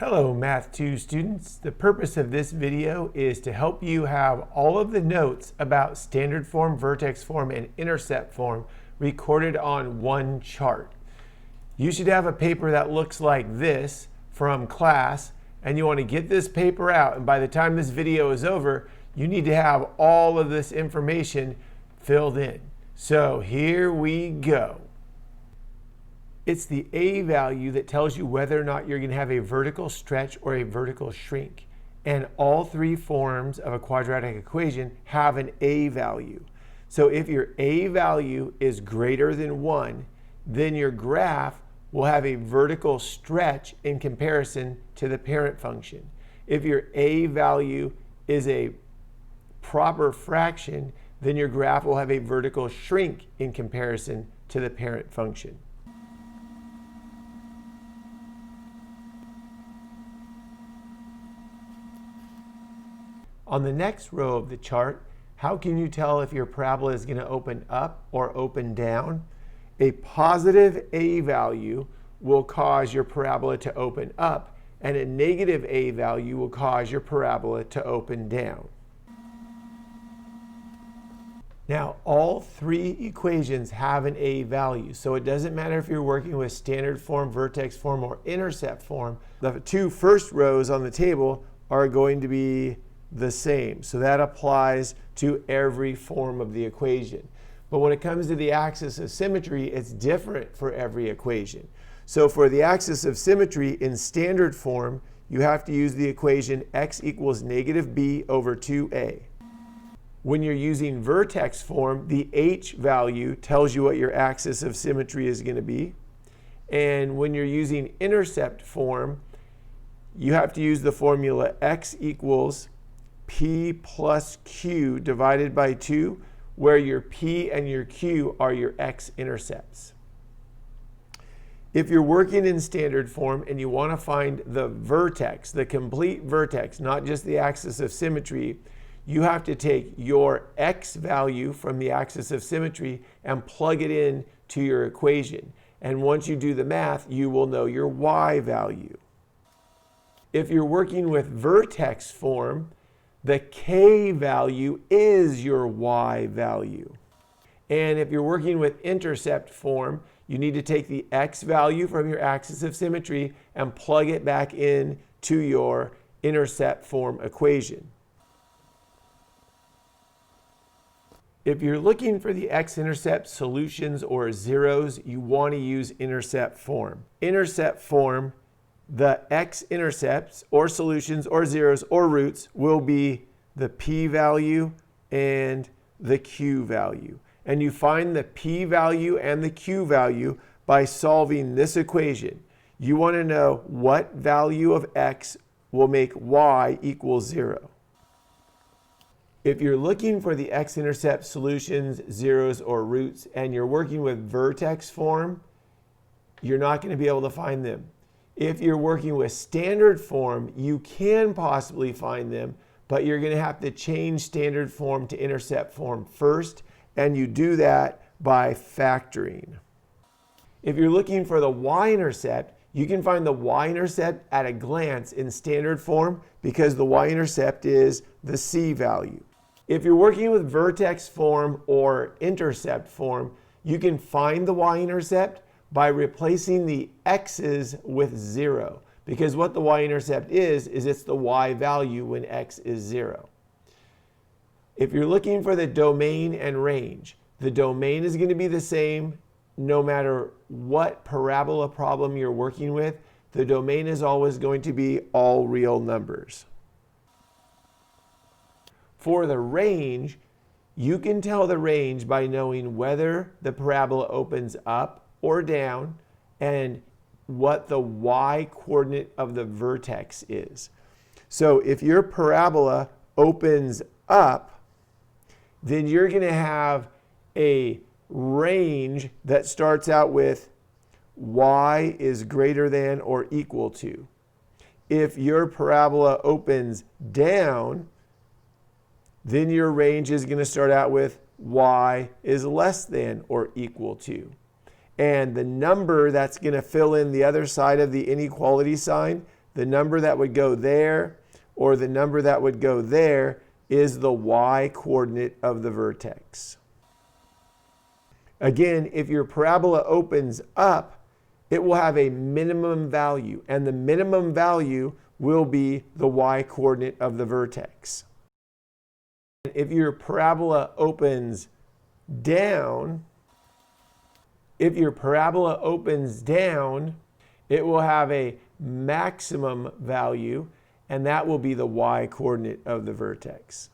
Hello Math 2 students. The purpose of this video is to help you have all of the notes about standard form, vertex form, and intercept form recorded on one chart. You should have a paper that looks like this from class, and you want to get this paper out, and by the time this video is over, you need to have all of this information filled in. So here we go. It's the A value that tells you whether or not you're going to have a vertical stretch or a vertical shrink. And all three forms of a quadratic equation have an A value. So if your A value is greater than 1, then your graph will have a vertical stretch in comparison to the parent function. If your A value is a proper fraction, then your graph will have a vertical shrink in comparison to the parent function. On the next row of the chart, how can you tell if your parabola is going to open up or open down? A positive A value will cause your parabola to open up, and a negative A value will cause your parabola to open down. Now, all three equations have an A value, so it doesn't matter if you're working with standard form, vertex form, or intercept form. The two first rows on the table are going to be the same. So that applies to every form of the equation. But when it comes to the axis of symmetry, it's different for every equation. So for the axis of symmetry in standard form, you have to use the equation x equals negative b over 2a. When you're using vertex form, the h value tells you what your axis of symmetry is going to be. And when you're using intercept form, you have to use the formula x equals P plus Q divided by 2, where your P and your Q are your x-intercepts. If you're working in standard form and you want to find the vertex, the complete vertex, not just the axis of symmetry, you have to take your x value from the axis of symmetry and plug it in to your equation. And once you do the math, you will know your y value. If you're working with vertex form, the k value is your y value. And if you're working with intercept form, you need to take the x value from your axis of symmetry and plug it back in to your intercept form equation. If you're looking for the x-intercept solutions or zeros, you want to use intercept form. Intercept form, the x-intercepts or solutions or zeros or roots will be the p value and the q value. And you find the p value and the q value by solving this equation. You want to know what value of x will make y equal 0. If you're looking for the x-intercept solutions, zeros, or roots, and you're working with vertex form, you're not going to be able to find them. If you're working with standard form, you can possibly find them, but you're going to have to change standard form to intercept form first, and you do that by factoring. If you're looking for the y-intercept, you can find the y-intercept at a glance in standard form because the y-intercept is the c value. If you're working with vertex form or intercept form, you can find the y-intercept by replacing the x's with 0. Because what the y-intercept is it's the y value when x is 0. If you're looking for the domain and range, the domain is going to be the same no matter what parabola problem you're working with. The domain is always going to be all real numbers. For the range, you can tell the range by knowing whether the parabola opens up or down and what the y coordinate of the vertex is. So if your parabola opens up, then you're going to have a range that starts out with y is greater than or equal to. If your parabola opens down, then your range is going to start out with y is less than or equal to. And the number that's going to fill in the other side of the inequality sign, the number that would go there or the number that would go there is the y coordinate of the vertex. Again, if your parabola opens up, it will have a minimum value, and the minimum value will be the y coordinate of the vertex. If your parabola opens down, it will have a maximum value, and that will be the y coordinate of the vertex.